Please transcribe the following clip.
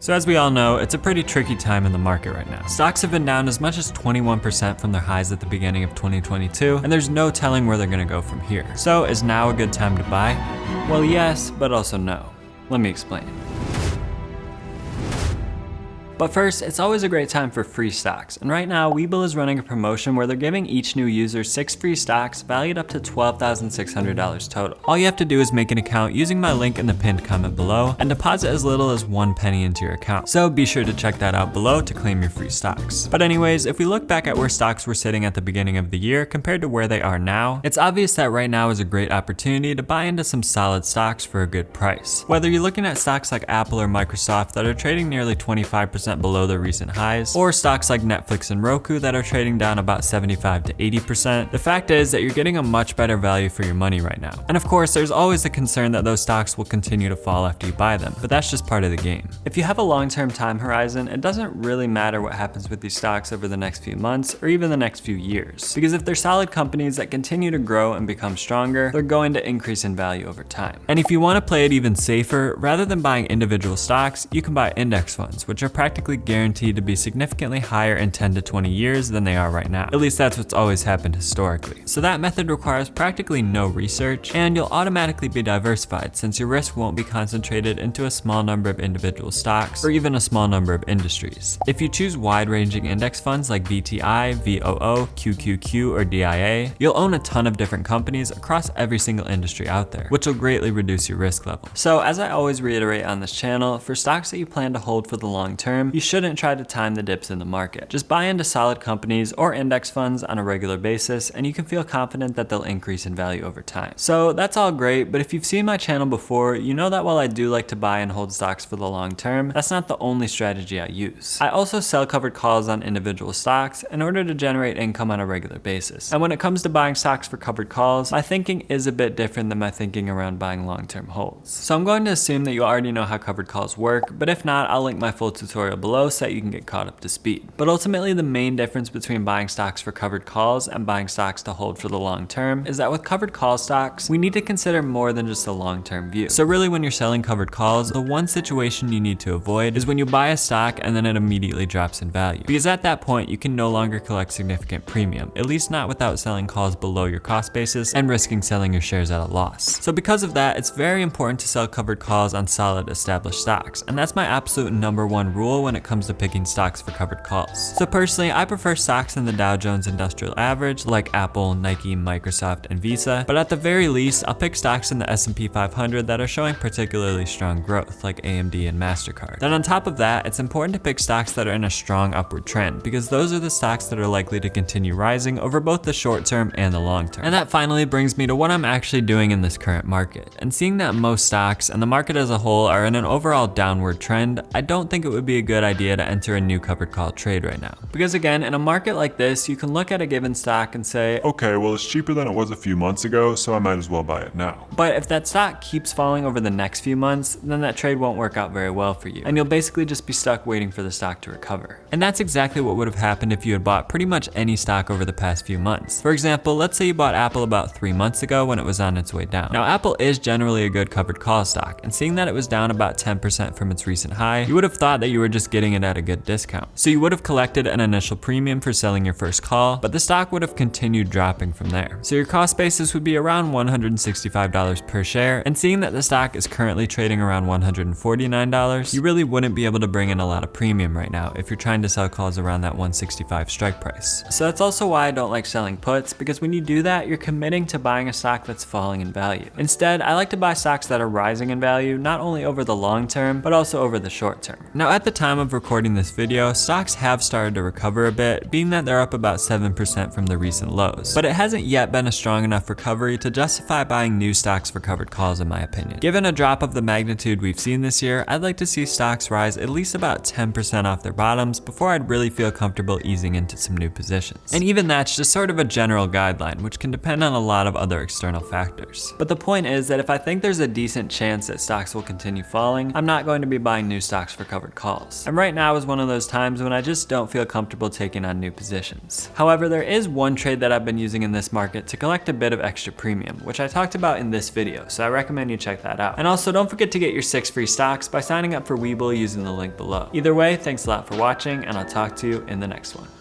So as we all know, it's a pretty tricky time in the market right now. Stocks have been down as much as 21% from their highs at the beginning of 2022, and there's no telling where they're gonna go from here. So is now a good time to buy? Well, yes, but also no. Let me explain. But first, it's always a great time for free stocks, and right now WEBULL is running a promotion where they're giving each new user 6 free stocks valued up to $12,600 total. All you have to do is make an account using my link in the pinned comment below and deposit as little as 1 penny into your account. So be sure to check that out below to claim your free stocks. But anyways, if we look back at where stocks were sitting at the beginning of the year compared to where they are now, it's obvious that right now is a great opportunity to buy into some solid stocks for a good price. Whether you're looking at stocks like Apple or Microsoft that are trading nearly 25% below their recent highs, or stocks like Netflix and Roku that are trading down about 75 to 80%, the fact is that you're getting a much better value for your money right now. And of course, there's always the concern that those stocks will continue to fall after you buy them, but that's just part of the game. If you have a long-term time horizon, it doesn't really matter what happens with these stocks over the next few months or even the next few years, because if they're solid companies that continue to grow and become stronger, they're going to increase in value over time. And if you want to play it even safer, rather than buying individual stocks, you can buy index funds, which are practically guaranteed to be significantly higher in 10 to 20 years than they are right now. At least that's what's always happened historically. So that method requires practically no research, and you'll automatically be diversified since your risk won't be concentrated into a small number of individual stocks or even a small number of industries. If you choose wide-ranging index funds like VTI, VOO, QQQ, or DIA, you'll own a ton of different companies across every single industry out there, which will greatly reduce your risk level. So as I always reiterate on this channel, for stocks that you plan to hold for the long term, you shouldn't try to time the dips in the market. Just buy into solid companies or index funds on a regular basis, and you can feel confident that they'll increase in value over time. So that's all great, but if you've seen my channel before, you know that while I do like to buy and hold stocks for the long term, that's not the only strategy I use. I also sell covered calls on individual stocks in order to generate income on a regular basis. And when it comes to buying stocks for covered calls, my thinking is a bit different than my thinking around buying long-term holds. So I'm going to assume that you already know how covered calls work, but if not, I'll link my full tutorial below so that you can get caught up to speed. But ultimately, the main difference between buying stocks for covered calls and buying stocks to hold for the long term is that with covered call stocks, we need to consider more than just a long-term view. So really, when you're selling covered calls, the one situation you need to avoid is when you buy a stock and then it immediately drops in value. Because at that point, you can no longer collect significant premium, at least not without selling calls below your cost basis and risking selling your shares at a loss. So because of that, it's very important to sell covered calls on solid established stocks. And that's my absolute #1 rule when it comes to picking stocks for covered calls. So personally, I prefer stocks in the Dow Jones Industrial Average like Apple, Nike, Microsoft, and Visa, but at the very least, I'll pick stocks in the S&P 500 that are showing particularly strong growth like AMD and MasterCard. Then on top of that, it's important to pick stocks that are in a strong upward trend because those are the stocks that are likely to continue rising over both the short term and the long term. And that finally brings me to what I'm actually doing in this current market. And seeing that most stocks and the market as a whole are in an overall downward trend, I don't think it would be a good idea to enter a new covered call trade right now. Because again, in a market like this, you can look at a given stock and say, okay, well it's cheaper than it was a few months ago, so I might as well buy it now. But if that stock keeps falling over the next few months, then that trade won't work out very well for you. And you'll basically just be stuck waiting for the stock to recover. And that's exactly what would have happened if you had bought pretty much any stock over the past few months. For example, let's say you bought Apple about 3 months ago when it was on its way down. Now Apple is generally a good covered call stock, and seeing that it was down about 10% from its recent high, you would have thought that you were just getting it at a good discount. So you would have collected an initial premium for selling your first call, but the stock would have continued dropping from there. So your cost basis would be around $165 per share, and seeing that the stock is currently trading around $149, you really wouldn't be able to bring in a lot of premium right now if you're trying to sell calls around that $165 strike price. So that's also why I don't like selling puts, because when you do that, you're committing to buying a stock that's falling in value. Instead, I like to buy stocks that are rising in value, not only over the long term, but also over the short term. Now at the time of recording this video, stocks have started to recover a bit, being that they're up about 7% from the recent lows. But it hasn't yet been a strong enough recovery to justify buying new stocks for covered calls in my opinion. Given a drop of the magnitude we've seen this year, I'd like to see stocks rise at least about 10% off their bottoms before I'd really feel comfortable easing into some new positions. And even that's just sort of a general guideline, which can depend on a lot of other external factors. But the point is that if I think there's a decent chance that stocks will continue falling, I'm not going to be buying new stocks for covered calls. levels. And right now is one of those times when I just don't feel comfortable taking on new positions. However, there is one trade that I've been using in this market to collect a bit of extra premium, which I talked about in this video, so I recommend you check that out. And also don't forget to get your 6 free stocks by signing up for WEBULL using the link below. Either way, thanks a lot for watching, and I'll talk to you in the next one.